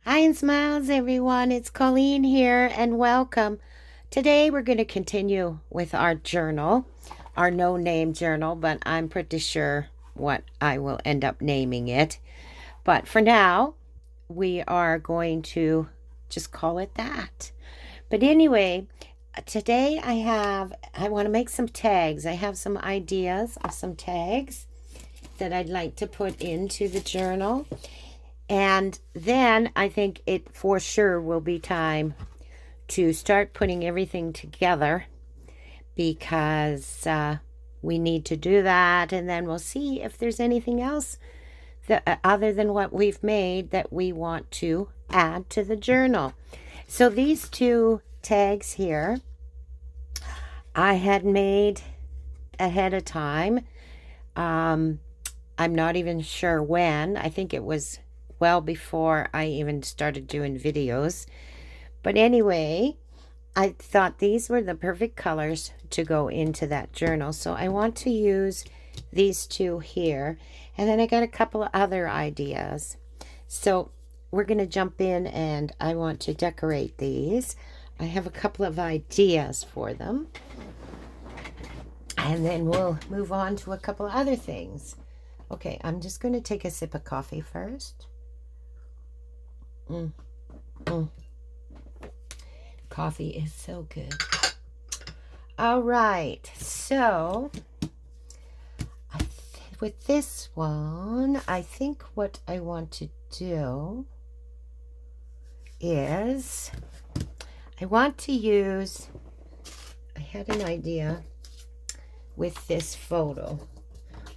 Hi and smiles, everyone. It's Colleen here, and welcome. Today, we're going to continue with our journal, our no name journal, but I'm pretty sure what I will end up naming it. But for now, we are going to just call it that. But anyway, today I want to make some tags. I have some ideas of some tags that I'd like to put into the journal. And then I think it for sure will be time to start putting everything together because we need to do that. And then we'll see if there's anything else that, other than what we've made that we want to add to the journal. So these two tags here I had made ahead of time. I'm not even sure when. I think it was well before I even started doing videos. But anyway, I thought these were the perfect colors to go into that journal. So I want to use these two here. And then I got a couple of other ideas. So we're going to jump in and I want to decorate these. I have a couple of ideas for them. And then we'll move on to a couple of other things. Okay, I'm just going to take a sip of coffee first. Coffee is so good. All right, so with this one, I think what I want to do is I want to use, I had an idea with this photo.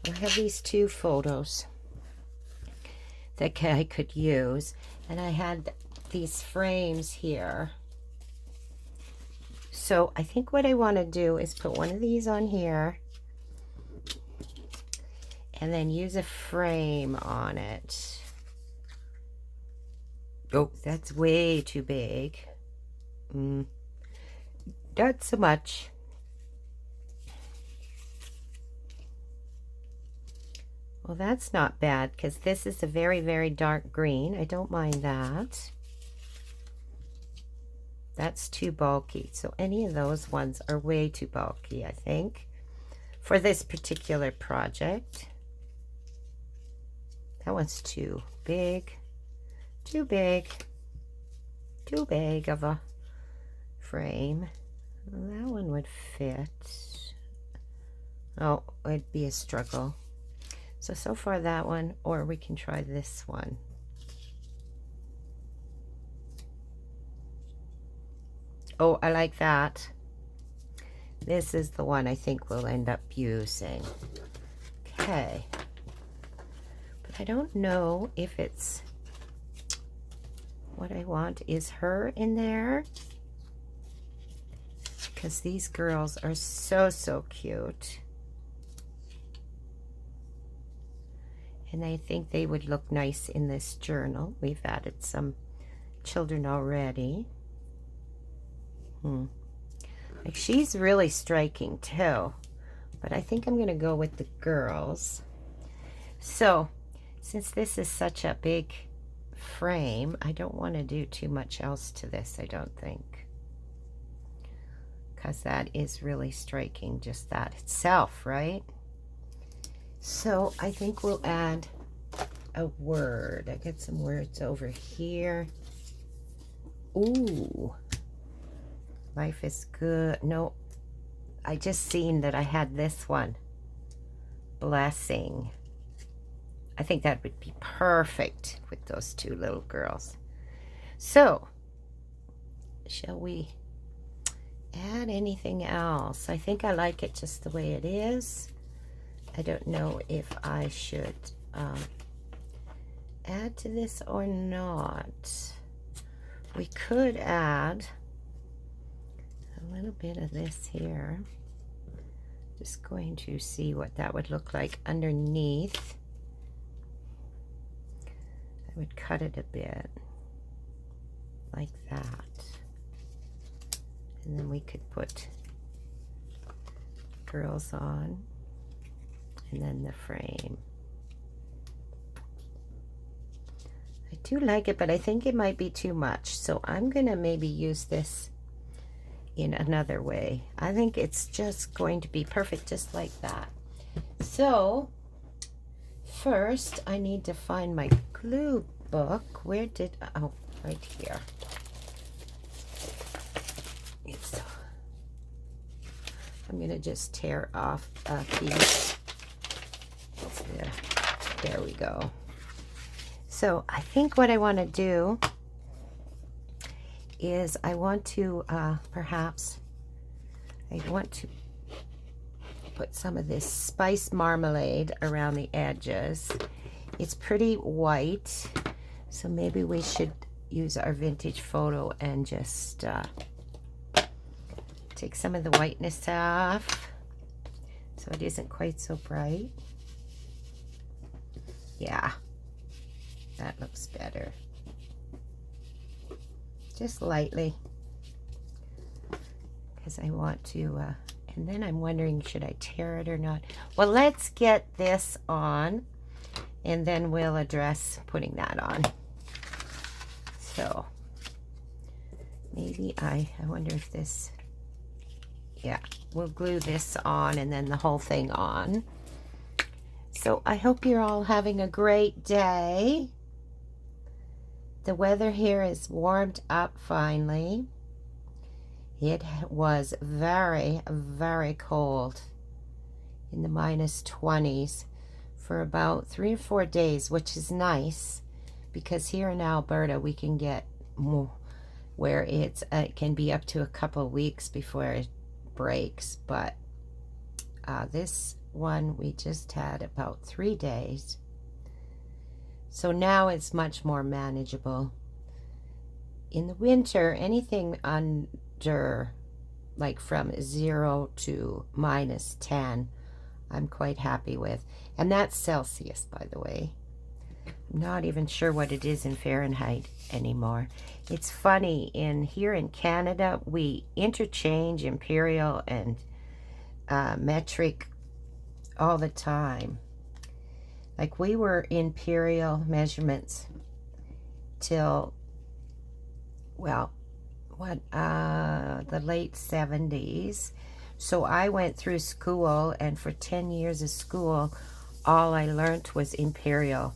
I have these two photos that I could use, and I had these frames here. So I think what I want to do is put one of these on here and then use a frame on it. Oh, that's way too big. Not so much. Well, that's not bad because this is a very, very dark green. I don't mind that. That's too bulky. So any of those ones are way too bulky, I think, for this particular project. That one's too big. Too big. Too big of a frame. That one would fit. Oh, it'd be a struggle. So far that one, or we can try this one. Oh, I like that. This is the one I think we'll end up using. Okay. But I don't know if it's what I want is her in there. Because these girls are so, so cute. And I think they would look nice in this journal. We've added some children already. Like she's really striking too. But I think I'm going to go with the girls. So, since this is such a big frame, I don't want to do too much else to this, I don't think. Because that is really striking, just that itself, right? So I think we'll add a word. I got some words over here. Ooh. Life is good. No, I just seen that I had this one. Blessing. I think that would be perfect with those two little girls. So, shall we add anything else? I think I like it just the way it is. I don't know if I should add to this or not. We could add a little bit of this here. Just going to see what that would look like underneath. I would cut it a bit like that. And then we could put girls on. And then the frame. I do like it, but I think it might be too much. So I'm going to maybe use this in another way. I think it's just going to be perfect just like that. So first I need to find my glue book. Where did, oh, right here. I'm going to just tear off a piece. There we go. So I think what I want to do is I want to perhaps, I want to put some of this spice marmalade around the edges. It's pretty white, so maybe we should use our vintage photo and just take some of the whiteness off so it isn't quite so bright. Yeah, that looks better. Just lightly, because I want to, and then I'm wondering, should I tear it or not? Well, let's get this on, and then we'll address putting that on. So, maybe I wonder if this, yeah, we'll glue this on and then the whole thing on. So I hope you're all having a great day. The weather here is warmed up finally. It was very, very cold in the -20s for about 3 or 4 days, which is nice because here in Alberta we can get more, where it can be up to a couple of weeks before it breaks, but this one we just had about 3 days. So now it's much more manageable. In the winter, anything under, like from 0 to -10, I'm quite happy with. And that's Celsius, by the way. I'm not even sure what it is in Fahrenheit anymore. It's funny, here in Canada, we interchange imperial and metric all the time. Like we were imperial measurements till, well, the late 70s. So I went through school, and for 10 years of school, all I learned was imperial.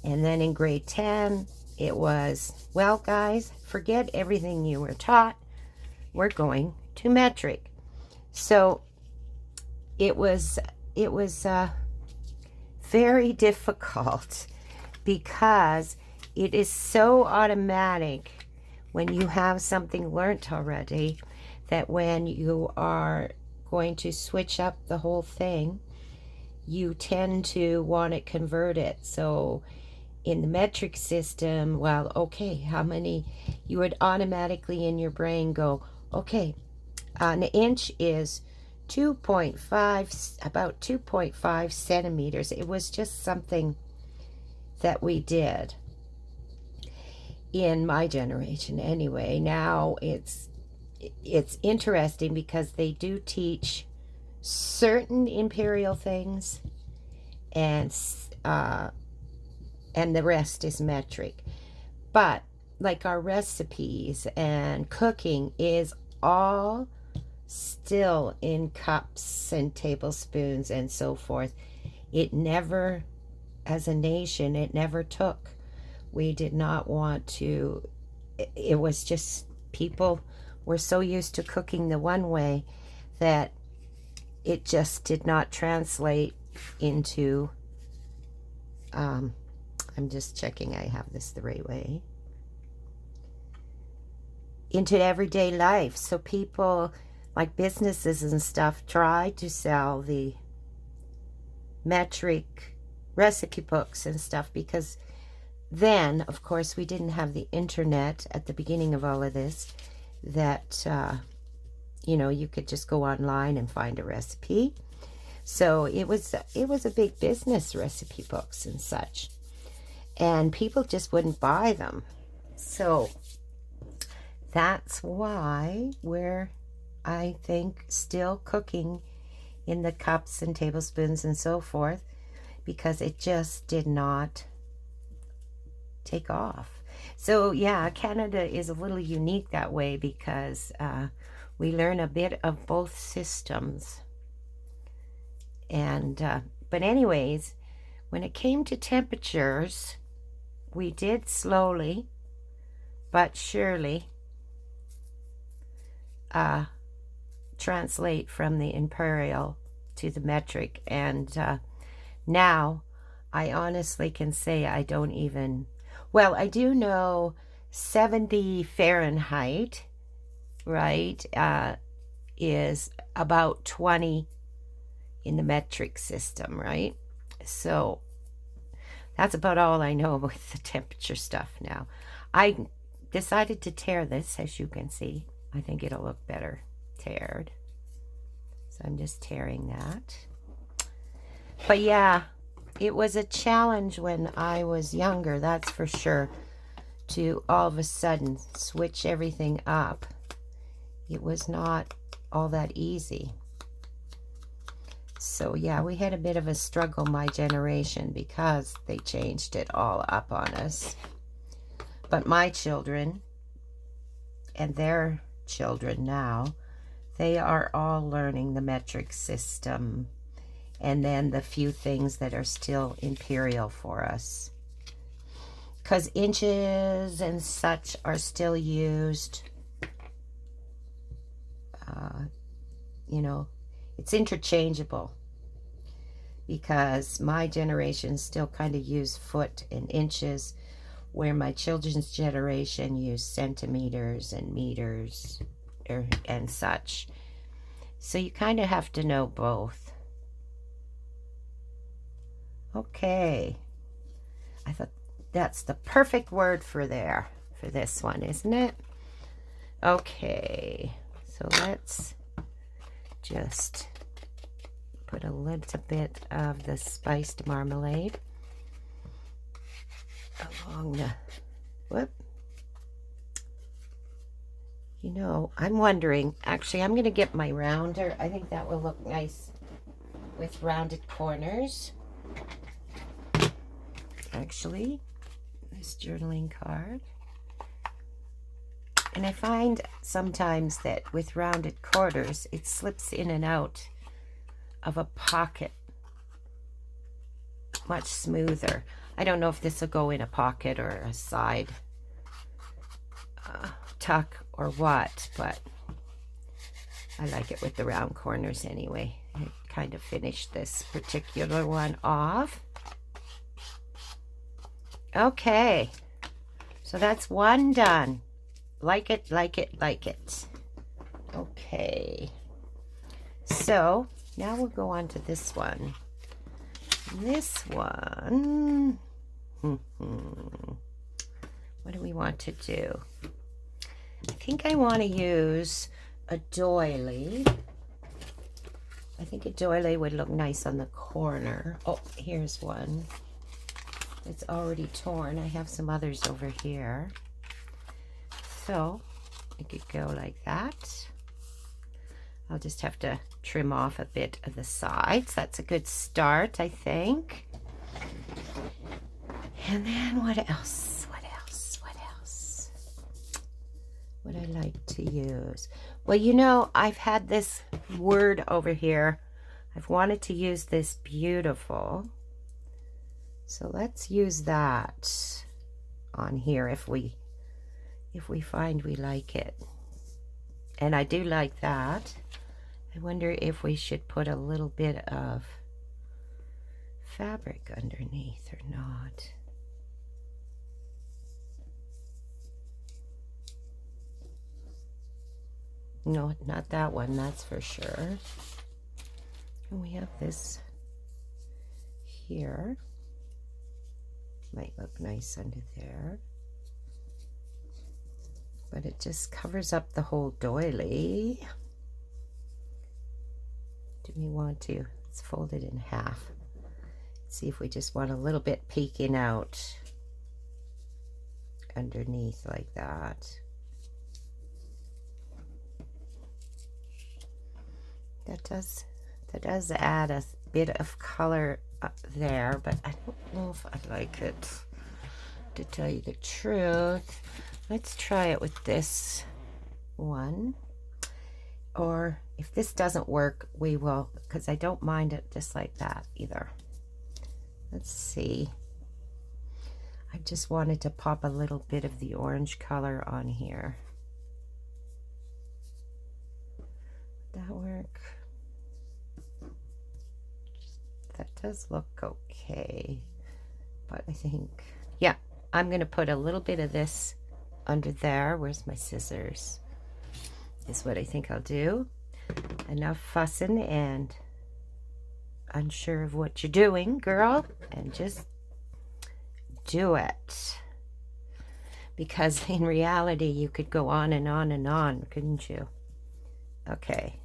And then in grade 10, it was, well, guys, forget everything you were taught. We're going to metric. So it was very difficult because it is so automatic when you have something learnt already that when you are going to switch up the whole thing, you tend to want to convert it. So in the metric system, well, okay, how many, you would automatically in your brain go, okay, an inch is 2.5, about 2.5 centimeters. It was just something that we did in my generation anyway. Now it's interesting because they do teach certain imperial things, and the rest is metric. But like our recipes and cooking is all still in cups and tablespoons and so forth. It never, as a nation, it never took. We did not want to, it was just, people were so used to cooking the one way that it just did not translate into, I'm just checking I have this the right way, into everyday life. So people, like businesses and stuff, try to sell the metric recipe books and stuff, because then, of course, we didn't have the internet at the beginning of all of this, that, you know, you could just go online and find a recipe. So it was a big business, recipe books and such. And people just wouldn't buy them. So that's why we're, I think, still cooking in the cups and tablespoons and so forth, because it just did not take off. So yeah, Canada is a little unique that way because we learn a bit of both systems. And but anyways, when it came to temperatures, we did slowly but surely translate from the imperial to the metric. And now I honestly can say I don't even, well, I do know 70 Fahrenheit, right, is about 20 in the metric system, right? So that's about all I know with the temperature stuff now. I decided to tear this, as you can see. I think it'll look better teared. So I'm just tearing that. But yeah, it was a challenge when I was younger, that's for sure, to all of a sudden switch everything up. It was not all that easy. So yeah, we had a bit of a struggle, my generation, because they changed it all up on us. But my children and their children now, they are all learning the metric system, and then the few things that are still imperial for us. Because inches and such are still used. You know, it's interchangeable. Because my generation still kind of use foot and inches, where my children's generation use centimeters and meters and such. So you kind of have to know both. Okay. I thought that's the perfect word for this one, isn't it? Okay. So let's just put a little bit of the spiced marmalade along the, whoop. You know, I'm wondering, actually, I'm going to get my rounder. I think that will look nice with rounded corners. Actually, this journaling card. And I find sometimes that with rounded corners, it slips in and out of a pocket much smoother. I don't know if this will go in a pocket or a side tuck or what, but I like it with the round corners anyway. I kind of finished this particular one off. Okay, so that's one done. Like it, like it, like it. Okay, so now we'll go on to this one. This one, what do we want to do? I think I want to use a doily. I think a doily would look nice on the corner. Oh, here's one. It's already torn. I have some others over here. So it could go like that. I'll just have to trim off a bit of the sides. That's a good start, I think. And then what else? What else? What else would I like to use? Well, you know, I've had this word over here. I've wanted to use this beautiful. So let's use that on here if we find we like it. And I do like that. I wonder if we should put a little bit of fabric underneath or not. No, not that one, that's for sure. And we have this here. Might look nice under there. But it just covers up the whole doily. Do we want to? Let's fold it in half. See if we just want a little bit peeking out underneath like that. That does add a bit of color up there, but I don't know if I like it. to tell you the truth. Let's try it with this one. Or if this doesn't work, we will, because I don't mind it just like that either. Let's see. I just wanted to pop a little bit of the orange color on here. Would that work? That does look okay. But I think, yeah, I'm going to put a little bit of this under there. Where's my scissors? Is what I think I'll do. Enough fussing and unsure of what you're doing, girl, and just do it. Because in reality, you could go on and on and on, couldn't you? Okay.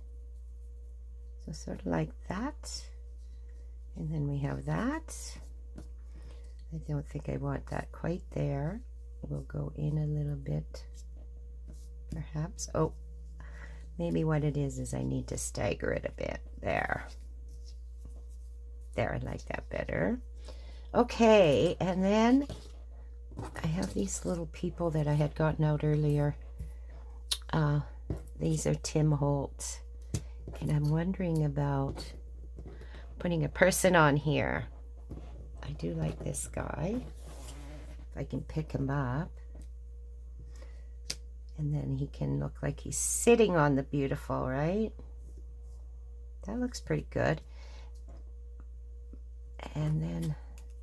So sort of like that. And then we have that. I don't think I want that quite there. We'll go in a little bit, perhaps. Oh, maybe what it is I need to stagger it a bit. There. There, I like that better. Okay, and then I have these little people that I had gotten out earlier. These are Tim Holtz. And I'm wondering about putting a person on here. I do like this guy. If I can pick him up. And then he can look like he's sitting on the beautiful, right? That looks pretty good. And then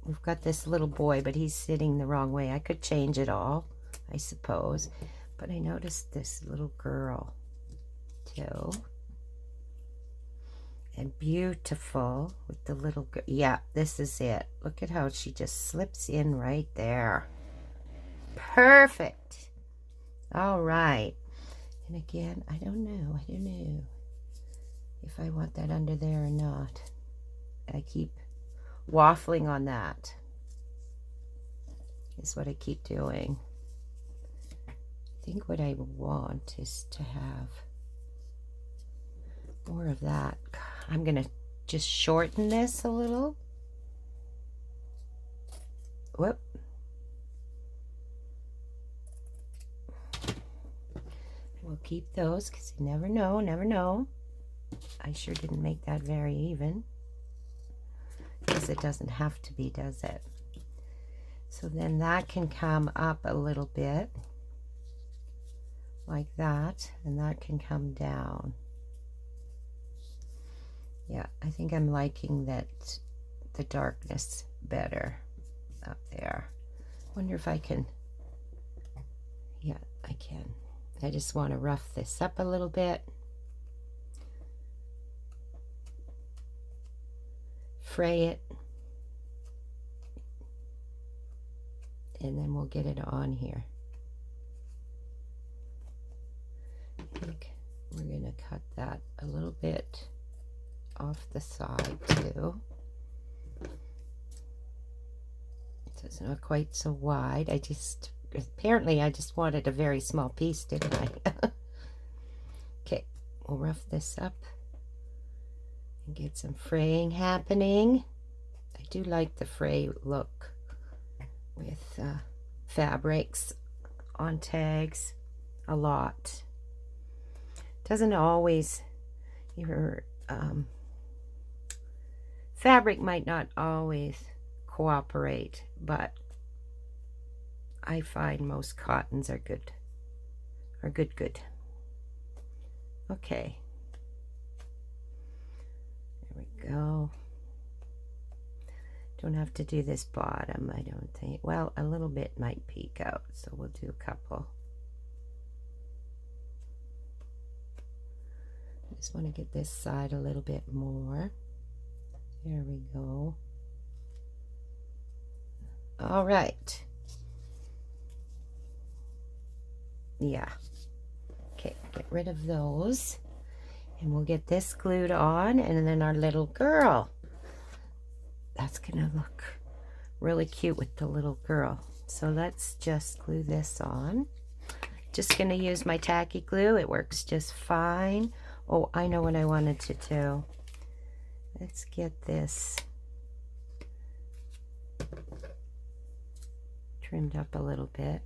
we've got this little boy, but he's sitting the wrong way. I could change it all, I suppose. But I noticed this little girl, too. And beautiful with the little girl. Yeah, this is it. Look at how she just slips in right there. Perfect. All right. And again, I don't know if I want that under there or not. I keep waffling on that. Is what I keep doing. I think what I want is to have more of that. I'm going to just shorten this a little. Whoop. We'll keep those because you never know, never know. I sure didn't make that very even. Because it doesn't have to be, does it? So then that can come up a little bit. Like that. And that can come down. Yeah, I think I'm liking that the darkness better up there. Wonder if I can. Yeah, I can. I just want to rough this up a little bit. Fray it. And then we'll get it on here. I think we're going to cut that a little bit off the side too. So it's not quite so wide. Apparently I just wanted a very small piece, didn't I? Okay, we'll rough this up and get some fraying happening. I do like the fray look with fabrics on tags a lot. Doesn't always, your fabric might not always cooperate, but I find most cottons are good. Good. Okay. There we go. Don't have to do this bottom, I don't think. Well, a little bit might peek out, so we'll do a couple. I just want to get this side a little bit more. There we go. All right. Yeah. Okay, get rid of those. And we'll get this glued on, and then our little girl. That's gonna look really cute with the little girl. So let's just glue this on. Just gonna use my tacky glue. It works just fine. Oh, I know what I wanted to do. Let's get this trimmed up a little bit.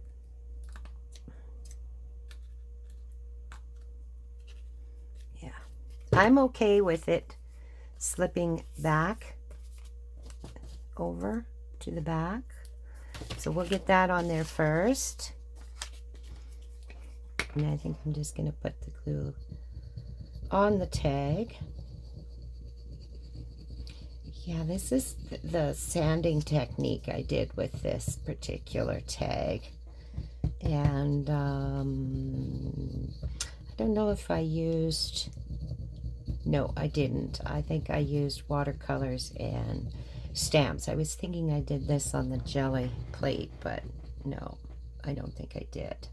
Yeah, I'm okay with it slipping back over to the back. So we'll get that on there first. And I think I'm just going to put the glue on the tag. Yeah, this is the sanding technique I did with this particular tag. And I don't know if I used, no, I didn't. I think I used watercolors and stamps. I was thinking I did this on the jelly plate, but no, I don't think I did.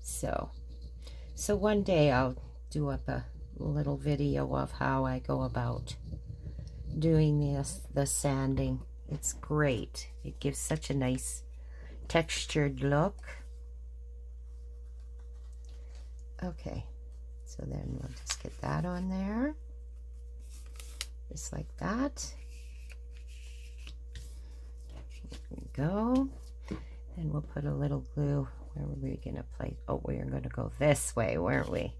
So one day I'll do up a little video of how I go about doing the sanding. It's great. It gives such a nice textured look. Okay, so then we'll just get that on there, just like that. There we go. And we'll put a little glue. Where were we gonna place? Oh, we were gonna go this way, weren't we?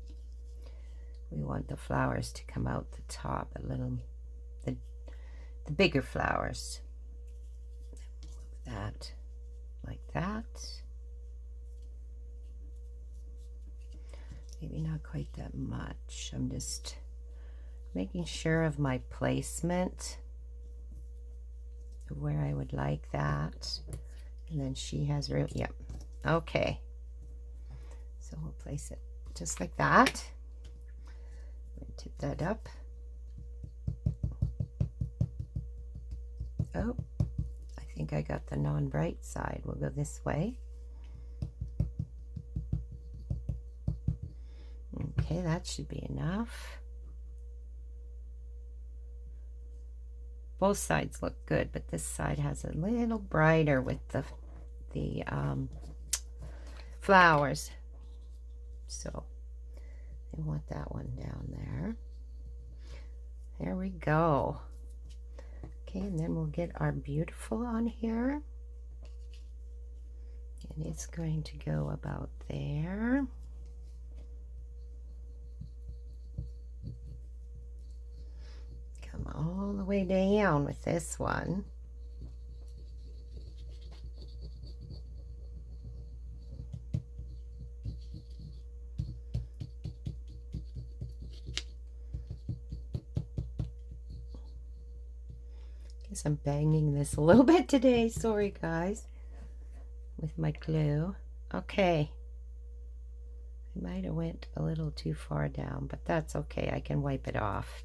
We want the flowers to come out the top a little, the bigger flowers. Move that like that. Maybe not quite that much. I'm just making sure of my placement of where I would like that. And then she has room. Yep. Okay. So we'll place it just like that. Tip that up. Oh, I think I got the non-bright side. We'll go this way. Okay, that should be enough. Both sides look good, but this side has a little brighter with the flowers. So I want that one down there. There we go. Okay, and then we'll get our beautiful on here. And it's going to go about there. Come all the way down with this one. Guess I'm banging this a little bit today. Sorry, guys, with my glue. Okay. I might have went a little too far down, but that's okay. I can wipe it off.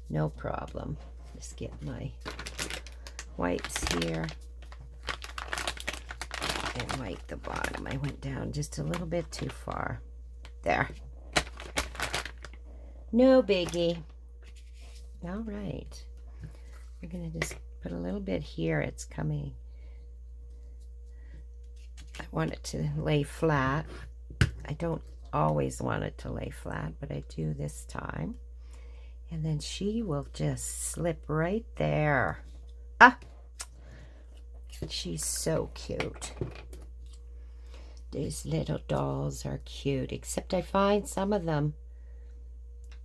No problem. Just get my wipes here and wipe the bottom. I went down just a little bit too far. There. No biggie. All right. We're going to just put a little bit here. It's coming. I want it to lay flat. I don't always want it to lay flat, but I do this time. And then she will just slip right there. Ah! She's so cute. These little dolls are cute, except I find some of them,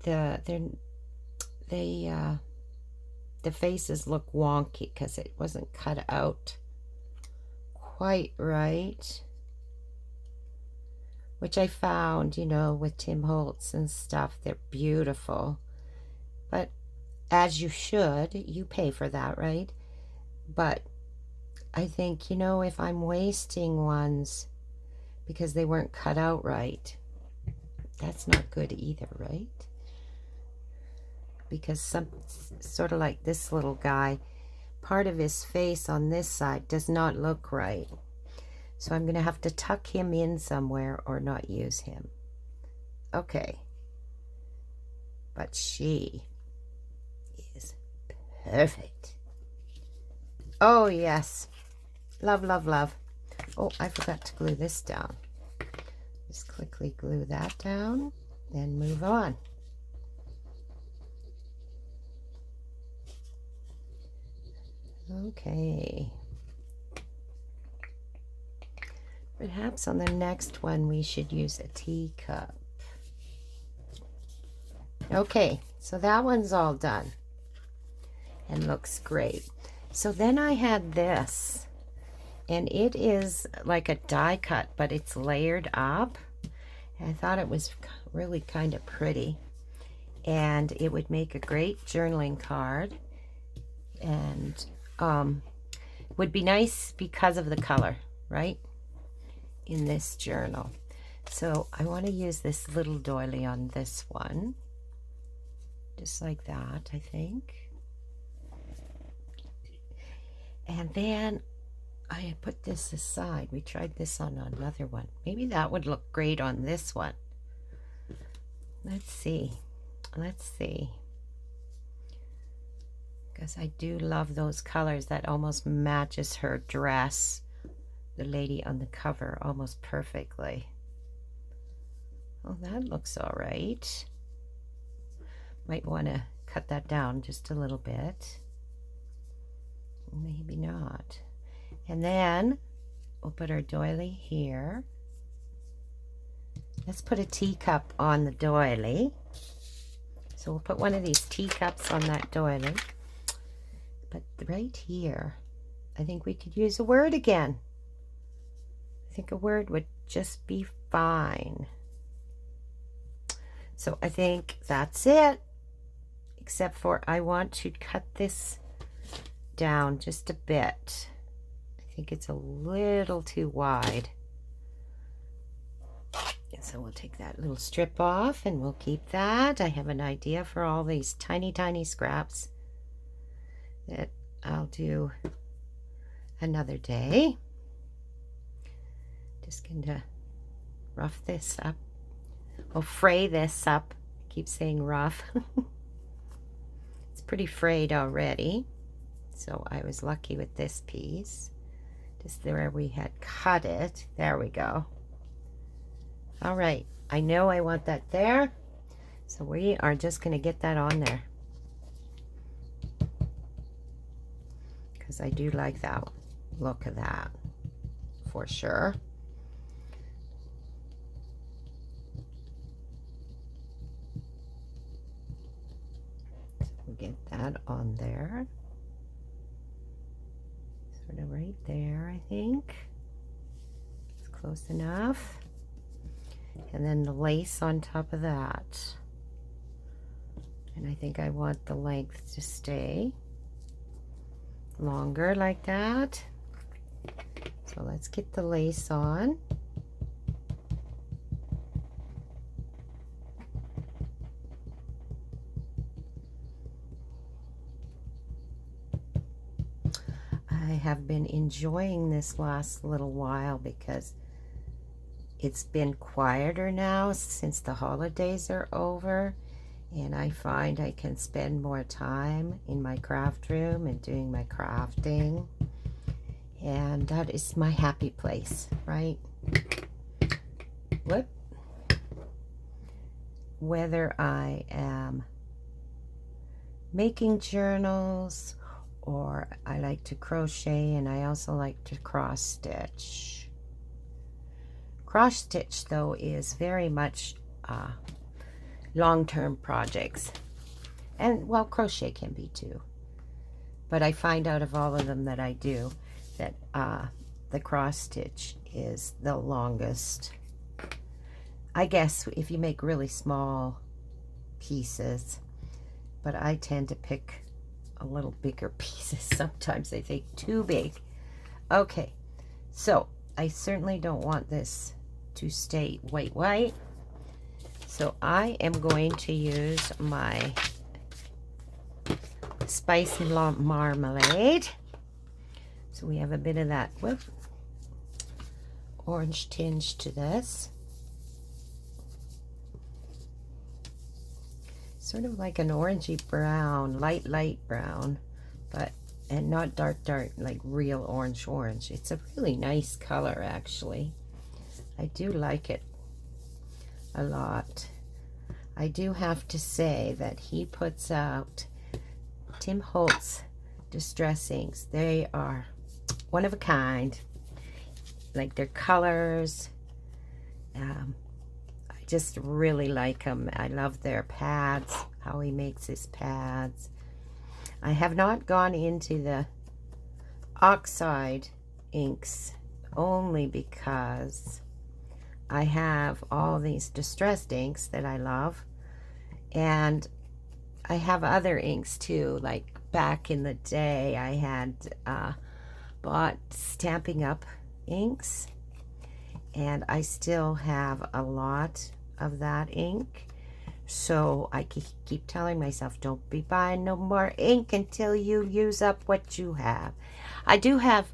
the faces look wonky because it wasn't cut out quite right. Which I found, you know, with Tim Holtz and stuff, they're beautiful. But as you should, you pay for that, right? But I think, you know, if I'm wasting ones because they weren't cut out right, that's not good either, right? Because some, sort of like this little guy, part of his face on this side does not look right. So I'm going to have to tuck him in somewhere or not use him. Okay. But she is perfect. Oh, yes. Love, love, love. Oh, I forgot to glue this down. Just quickly glue that down and move on. Okay. Perhaps on the next one we should use a teacup. Okay, so that one's all done and looks great. So then I had this, and it is like a die cut, but it's layered up. And I thought it was really kind of pretty, and it would make a great journaling card, and would be nice because of the color, right, in this journal. So I want to use this little doily on this one, just like that, I think. And then I put this aside. We tried this on another one. Maybe that would look great on this one. Let's see. Let's see. Because I do love those colors. That almost matches her dress, the lady on the cover, almost perfectly. Oh, that looks all right. Might want to cut that down just a little bit. Maybe not. And then we'll put our doily here. Let's put a teacup on the doily. So we'll put one of these teacups on that doily. But right here, I think we could use a word again. I think a word would just be fine. So I think that's it. Except for I want to cut this down just a bit. I think it's a little too wide. And so we'll take that little strip off and we'll keep that. I have an idea for all these tiny, tiny scraps that I'll do another day. Just gonna rough this up. Or fray this up. I keep saying rough. It's pretty frayed already. So I was lucky with this piece. Just where we had cut it. There we go. All right. I know I want that there. So we are just going to get that on there. Because I do like that look of that. For sure. So we'll get that on there. Sort of right there, I think. It's close enough. And then the lace on top of that. And I think I want the length to stay longer like that. So let's get the lace on. I have been enjoying this last little while because it's been quieter now since the holidays are over, and I find I can spend more time in my craft room and doing my crafting, and that is my happy place, right? Whoop. Whether I am making journals, or I like to crochet, and I also like to cross stitch. Cross stitch, though, is very much long-term projects. And, well, crochet can be too. But I find out of all of them that I do that the cross stitch is the longest. I guess if you make really small pieces, but I tend to pick a little bigger pieces. Sometimes I think too big. Okay, so I certainly don't want this to stay white. So I am going to use my spice marmalade. So we have a bit of that orange tinge to this. Sort of like an orangey brown, light brown, and not dark, like real orange. It's a really nice color, actually. I do like it a lot. I do have to say that he puts out Tim Holtz Distress Inks. They are one of a kind. like their colors. I just really like them. I love their pads, how he makes his pads. I have not gone into the oxide inks only because I have all these distressed inks that I love, and I have other inks too. Like back in the day, I had bought Stampin' Up inks, and I still have a lot of that ink. So I keep telling myself, don't be buying no more ink until you use up what you have. I do have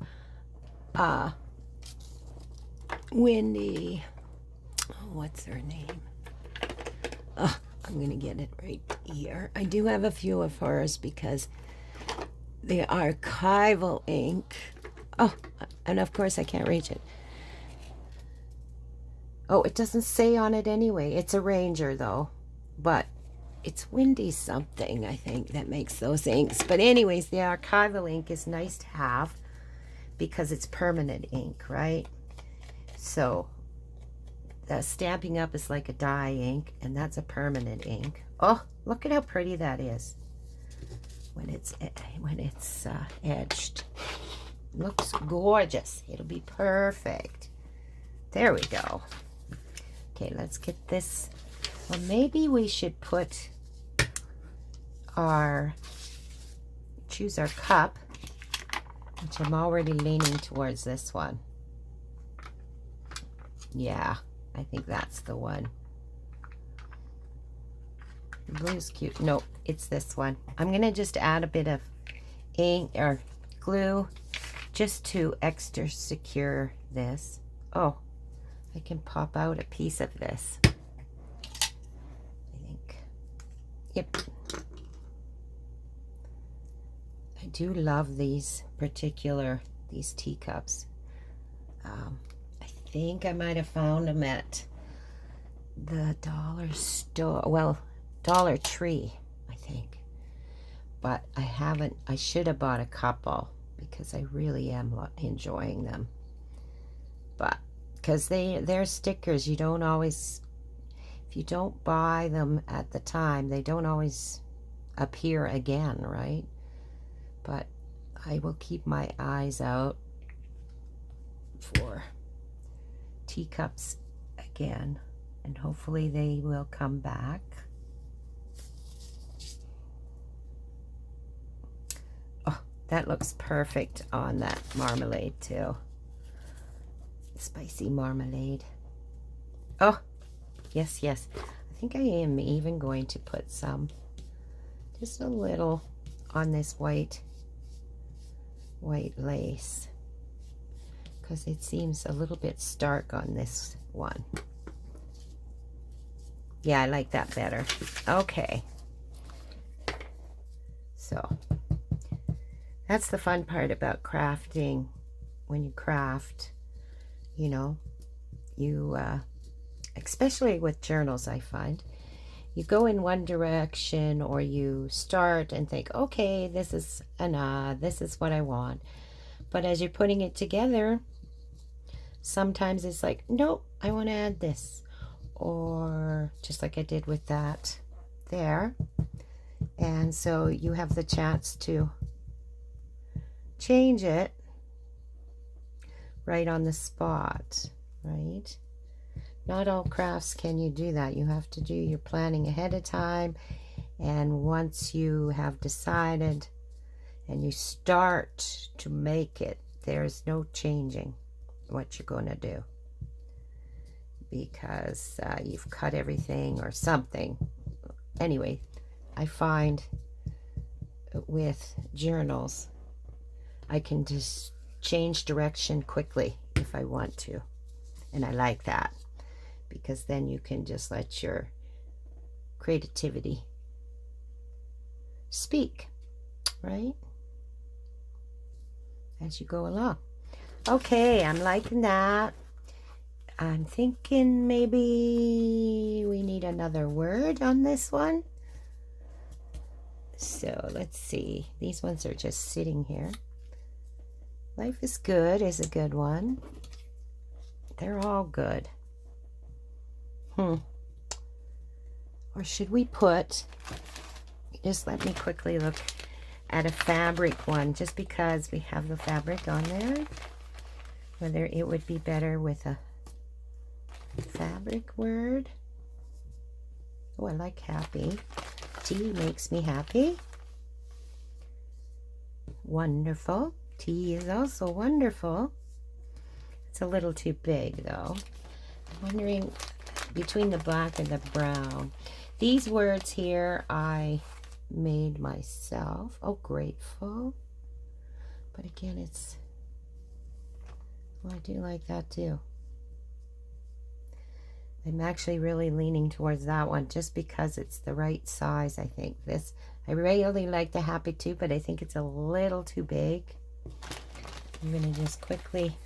Wendy, oh, what's her name? Oh, I'm gonna get it right here. I do have a few of hers because the archival ink. Oh, and of course I can't reach it. Oh, it doesn't say on it anyway. It's a Ranger though, but it's Windy something, I think, that makes those inks. But anyways, the archival ink is nice to have because it's permanent ink, right? So the Stampin' Up is like a dye ink, and that's a permanent ink. Oh, look at how pretty that is when it's edged. Looks gorgeous. It'll be perfect. There we go. Okay, let's get this. Well, maybe we should put choose our cup, which I'm already leaning towards this one. Yeah, I think that's the one. The blue's cute. No, it's this one. I'm gonna just add a bit of ink or glue just to extra secure this. Oh, I can pop out a piece of this, I think. Yep. I do love these teacups. I think I might have found them at the dollar store. Well, Dollar Tree, I think. But I haven't. I should have bought a couple because I really am enjoying them. But because they're stickers, you don't always, if you don't buy them at the time, they don't always appear again, right? But I will keep my eyes out for teacups again, and hopefully they will come back. Oh, that looks perfect on that marmalade too. Spicy marmalade. Oh, yes, yes. I think I am even going to put some, just a little, on this white lace, because it seems a little bit stark on this one. Yeah, I like that better. Okay. So that's the fun part about crafting. When you craft, you know, you especially with journals, I find you go in one direction, or you start and think, okay, this is this is what I want. But as you're putting it together, sometimes it's like, nope, I want to add this. Or just like I did with that there. And so you have the chance to change it right on the spot, right? Not all crafts can you do that. You have to do your planning ahead of time, and once you have decided and you start to make it, there's no changing what you're going to do, because you've cut everything or something. Anyway, I find with journals, I can just change direction quickly if I want to, and I like that, because then you can just let your creativity speak, right, as you go along. Okay, I'm liking that. I'm thinking maybe we need another word on this one. So let's see. These ones are just sitting here. Life is good is a good one. They're all good. Or should we put, just let me quickly look at a fabric one, just because we have the fabric on there, whether it would be better with a fabric word. Oh, I like happy. Tea makes me happy. Wonderful. Tea is also wonderful. It's a little too big though. I'm wondering between the black and the brown. These words here I made myself. Oh, grateful. But again, it's, well, I do like that too. I'm actually really leaning towards that one just because it's the right size, I think. This, I really like the happy too, but I think it's a little too big. I'm going to just quickly,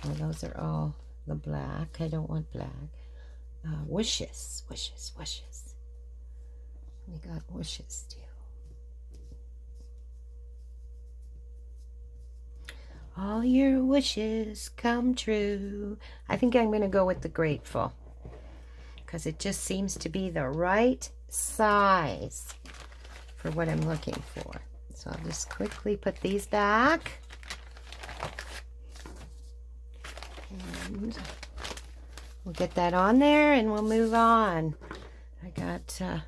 well, those are all the black. I don't want black. Wishes, wishes, wishes. We got wishes too. All your wishes come true. I think I'm going to go with the grateful because it just seems to be the right size for what I'm looking for. So I'll just quickly put these back. And we'll get that on there and we'll move on. I got, I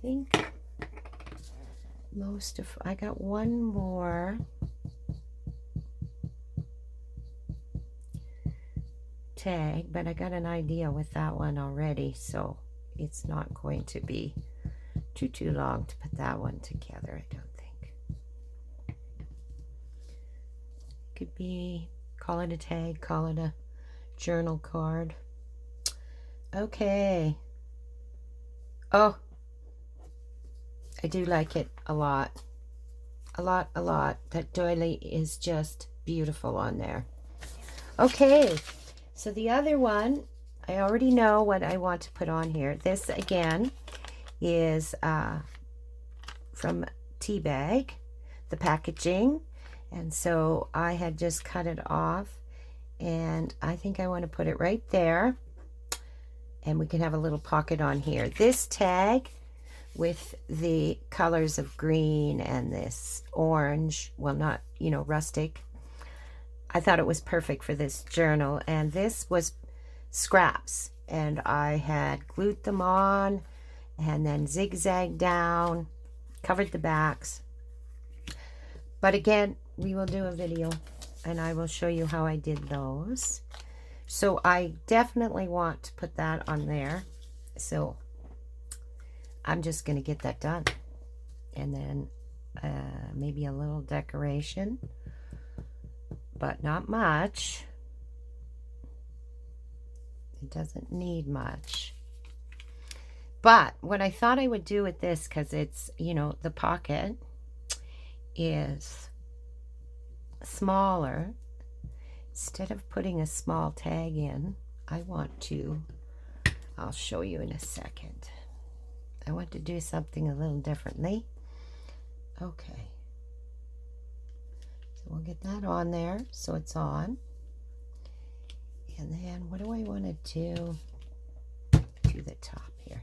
think most of, I got one more tag, but I got an idea with that one already, so it's not going to be too long to put that one together, I don't think. Could be, call it a tag, call it a journal card. Okay. Oh, I do like it a lot. A lot. That doily is just beautiful on there. Okay. So the other one, I already know what I want to put on here. This, again, is from Teabag, the packaging. And so I had just cut it off. And I think I want to put it right there. And we can have a little pocket on here. This tag with the colors of green and this orange, well, not, you know, rustic, I thought it was perfect for this journal. And this was scraps, and I had glued them on and then zigzagged down, covered the backs. But again, we will do a video and I will show you how I did those. So I definitely want to put that on there. So I'm just going to get that done. And then maybe a little decoration, but not much. It doesn't need much. But what I thought I would do with this, because it's, you know, the pocket is smaller. Instead of putting a small tag in, I want to, I'll show you in a second. I want to do something a little differently. Okay. So we'll get that on there so it's on. And then what do I want to do to the top here?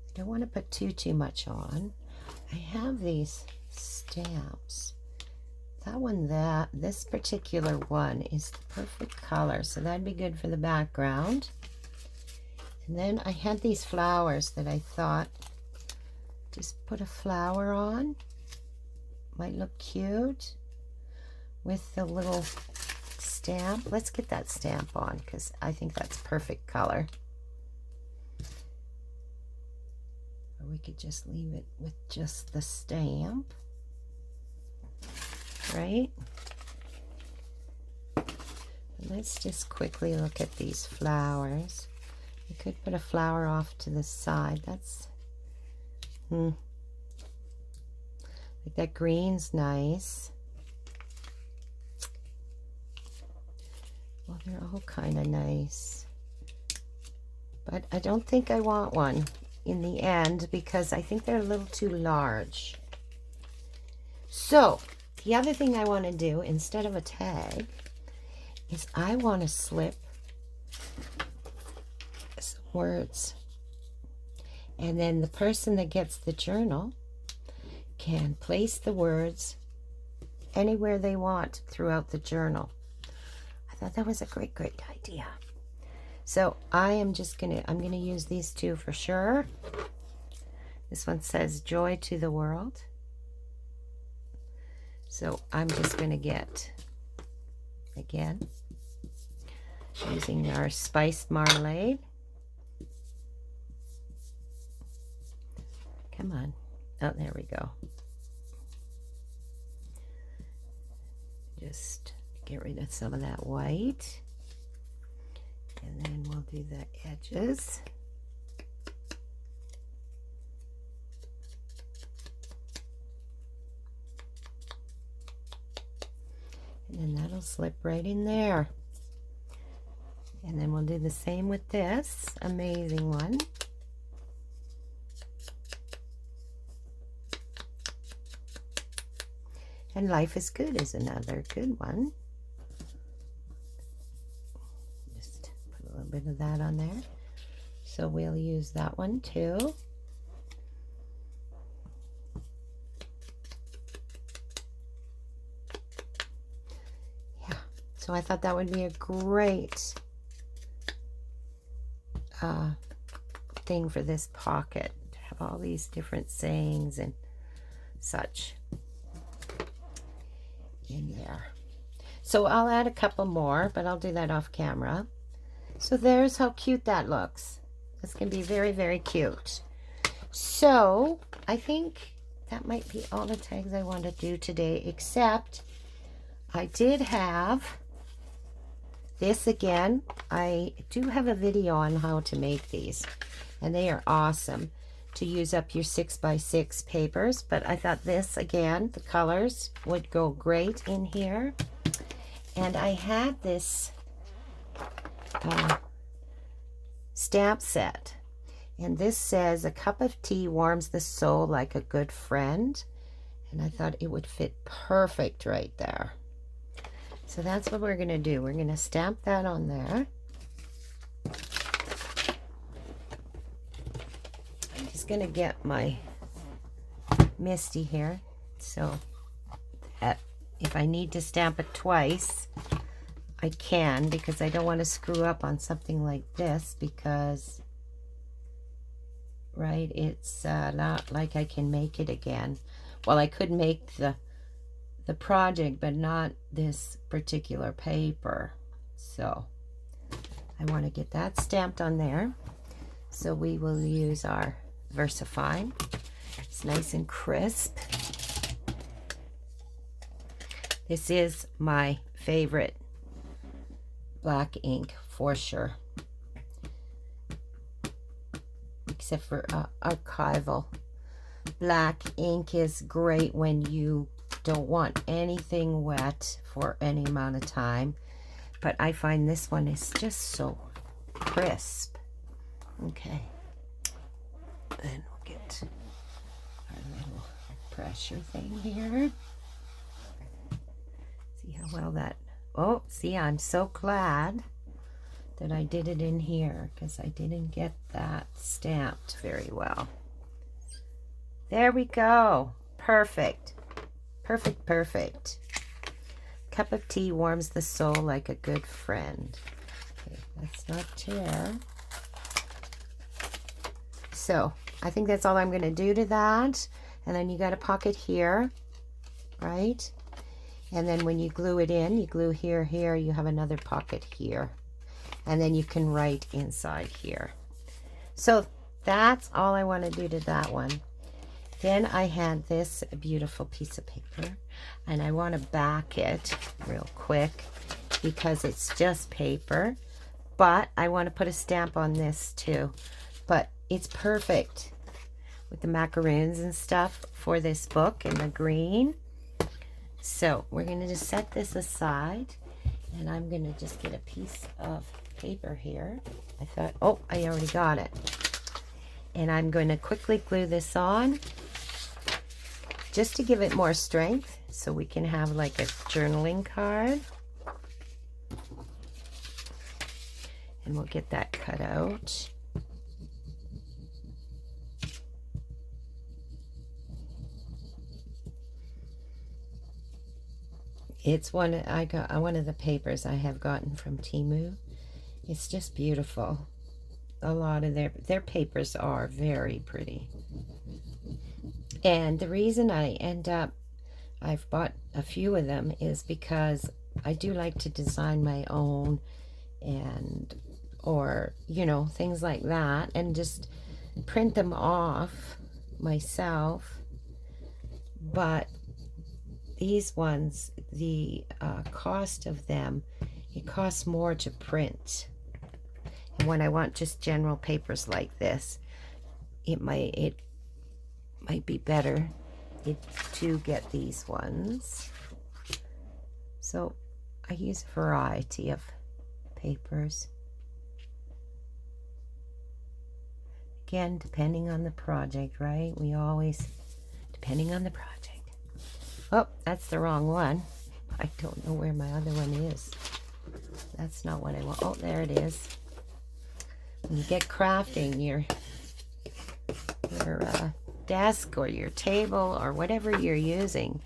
I don't want to put too much on. I have these stamps. That one, this particular one is the perfect color, so that'd be good for the background. And then I had these flowers that I thought, just put a flower on. Might look cute with the little stamp. Let's get that stamp on because I think that's perfect color. Or we could just leave it with just the stamp, right? And let's just quickly look at these flowers. You could put a flower off to the side. That's like that green's nice. Well, they're all kind of nice. But I don't think I want one in the end because I think they're a little too large. So, the other thing I want to do instead of a tag is I want to slip some words. And then the person that gets the journal can place the words anywhere they want throughout the journal. I thought that was a great idea. So I'm gonna use these two for sure. This one says joy to the world. So I'm just gonna get, again, using our spiced marmalade. Come on. Oh, there we go. Just get rid of some of that white. And then we'll do the edges. And then that'll slip right in there. And then we'll do the same with this amazing one. And Life is Good is another good one. Just put a little bit of that on there. So we'll use that one too. Yeah, so I thought that would be a great thing for this pocket, to have all these different sayings and such in there. So I'll add a couple more, but I'll do that off camera. So there's how cute that looks. That's going to be very, very cute. So I think that might be all the tags I want to do today, except I did have this again. I do have a video on how to make these, and they are awesome to use up your 6x6 papers, but I thought this, again, the colors would go great in here. And I had this stamp set, and this says, a cup of tea warms the soul like a good friend, and I thought it would fit perfect right there. So that's what we're going to do. We're going to stamp that on there. I'm just going to get my Misty here, so that if I need to stamp it twice, I can, because I don't want to screw up on something like this, because, right, it's not like I can make it again. Well, I could make the project, but not this particular paper. So I want to get that stamped on there. So we will use our VersaFine. It's nice and crisp. This is my favorite black ink for sure, except for archival. Black ink is great when you don't want anything wet for any amount of time, but I find this one is just so crisp. Okay, then we'll get our little pressure thing here. See how well that, oh, see, I'm so glad that I did it in here, because I didn't get that stamped very well. There we go. Perfect. Perfect, perfect. Cup of tea warms the soul like a good friend. Okay, that's not tear. So I think that's all I'm going to do to that. And then you got a pocket here, right? And then when you glue it in, you glue here, here, you have another pocket here. And then you can write inside here. So that's all I want to do to that one. Then I had this beautiful piece of paper, and I want to back it real quick because it's just paper, but I want to put a stamp on this too. But it's perfect with the macaroons and stuff for this book in the green. So we're going to just set this aside, and I'm going to just get a piece of paper here. I thought, oh, I already got it. And I'm going to quickly glue this on, just to give it more strength, so we can have like a journaling card. And we'll get that cut out. It's one I got, one of the papers I have gotten from Temu. It's just beautiful. A lot of their papers are very pretty. And the reason I've bought a few of them is because I do like to design my own, and or things like that, and just print them off myself. But these ones, the cost of them, it costs more to print. And when I want just general papers like this, it might be better to get these ones. So I use a variety of papers. Again, depending on the project, right? We always, depending on the project. Oh, that's the wrong one. I don't know where my other one is. That's not what I want. Oh, there it is. When you get crafting, your desk or your table or whatever you're using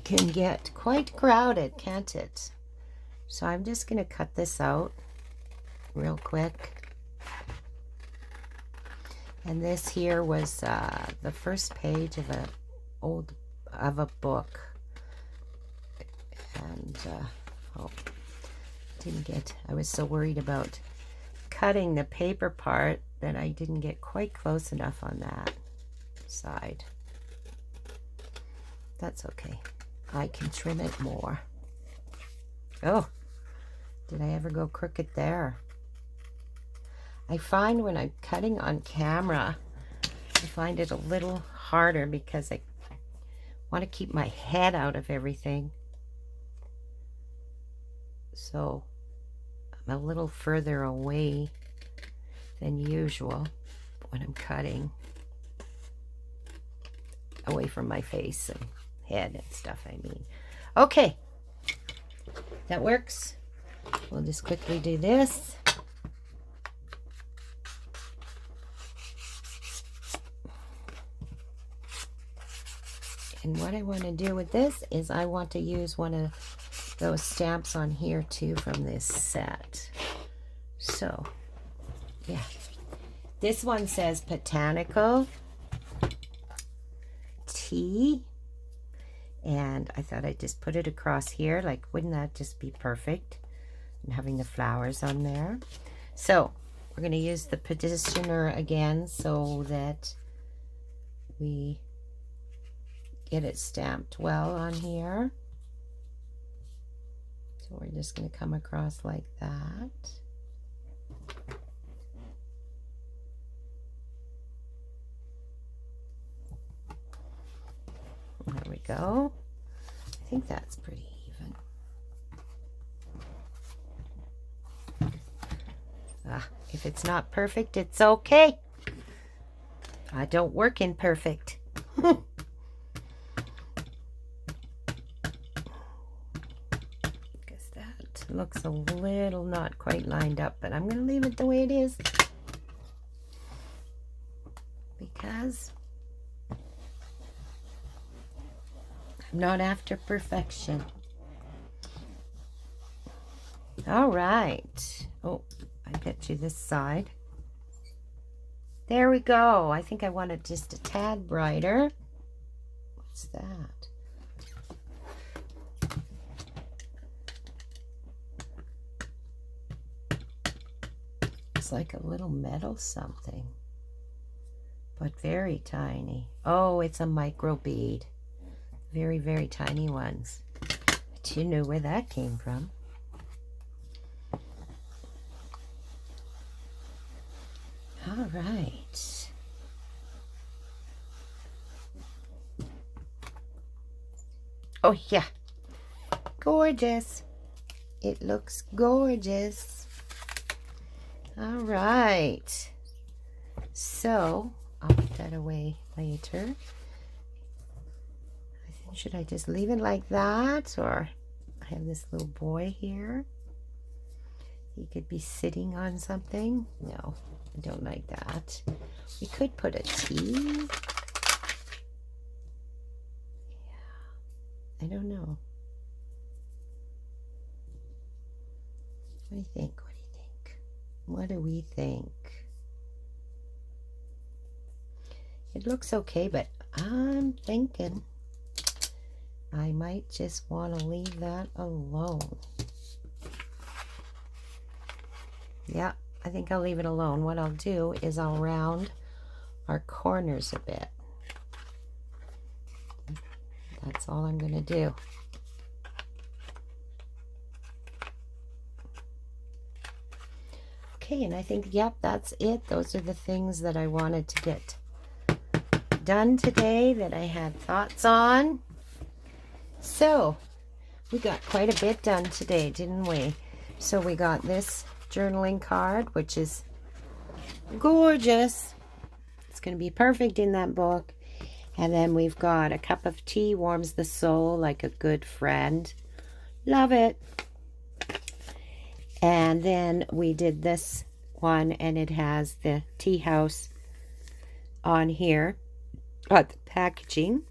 can get quite crowded, can't it? So I'm just going to cut this out real quick. And this here was the first page of a book. And I was so worried about cutting the paper part that I didn't get quite close enough on that side. That's okay. I can trim it more. Oh, did I ever go crooked there? I find when I'm cutting on camera, I find it a little harder because I want to keep my head out of everything. So I'm a little further away than usual when I'm cutting, away from my face and head and stuff, I mean. Okay, that works. We'll just quickly do this. And what I want to do with this is I want to use one of those stamps on here too from this set. So, yeah. This one says Botanical Tea. And I thought I'd just put it across here. Like, wouldn't that just be perfect? And having the flowers on there. So, we're going to use the petitioner again so that we get it stamped well on here. So we're just going to come across like that. There we go. I think that's pretty even. If it's not perfect, it's okay. I don't work in perfect. Looks a little not quite lined up, but I'm going to leave it the way it is because I'm not after perfection. All right. Oh, I get you this side. There we go. I think I want it just a tad brighter. What's that? Like a little metal something, but very tiny. Oh, it's a micro bead. Very, very tiny ones. But you knew where that came from. All right. Oh, yeah. Gorgeous. It looks gorgeous. All right, so I'll put that away later. Should I just leave it like that, or I have this little boy here. He could be sitting on something. No, I don't like that. We could put a tea. Yeah, I don't know. What do you think? What do you think? What do we think? It looks okay, but I'm thinking I might just want to leave that alone. Yeah, I think I'll leave it alone. What I'll do is I'll round our corners a bit. That's all I'm going to do. Okay, and I think, yep, that's it. Those are the things that I wanted to get done today that I had thoughts on. So, we got quite a bit done today, didn't we? So we got this journaling card, which is gorgeous. It's going to be perfect in that book. And then we've got a cup of tea warms the soul like a good friend. Love it. And then we did this one, and it has the tea house on here. The packaging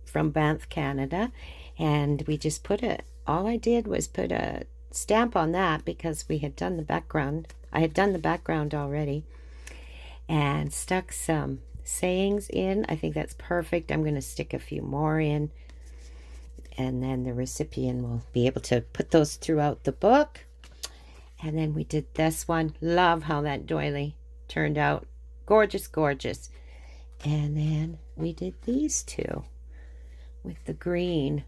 from Banff, Canada. And we just put all I did was put a stamp on that because we had done the background. I had done the background already. And stuck some sayings in. I think that's perfect. I'm going to stick a few more in. And then the recipient will be able to put those throughout the book. And then we did this one. Love how that doily turned out. Gorgeous, gorgeous. And then we did these two with the green,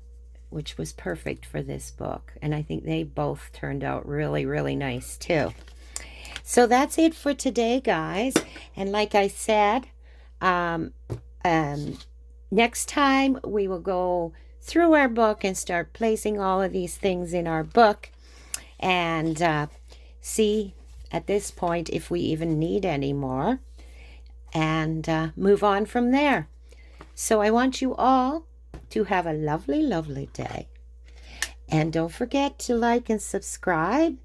which was perfect for this book. And I think they both turned out really, really nice too. So that's it for today, guys. And like I said, next time we will go through our book and start placing all of these things in our book and see at this point if we even need any more, and move on from there. So I want you all to have a lovely, lovely day. And don't forget to like and subscribe.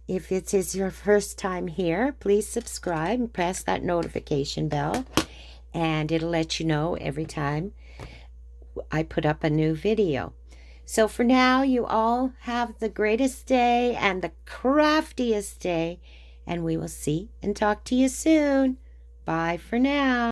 If it is your first time here, please subscribe and press that notification bell. And it'll let you know every time I put up a new video. So for now, you all have the greatest day and the craftiest day. And we will see and talk to you soon. Bye for now.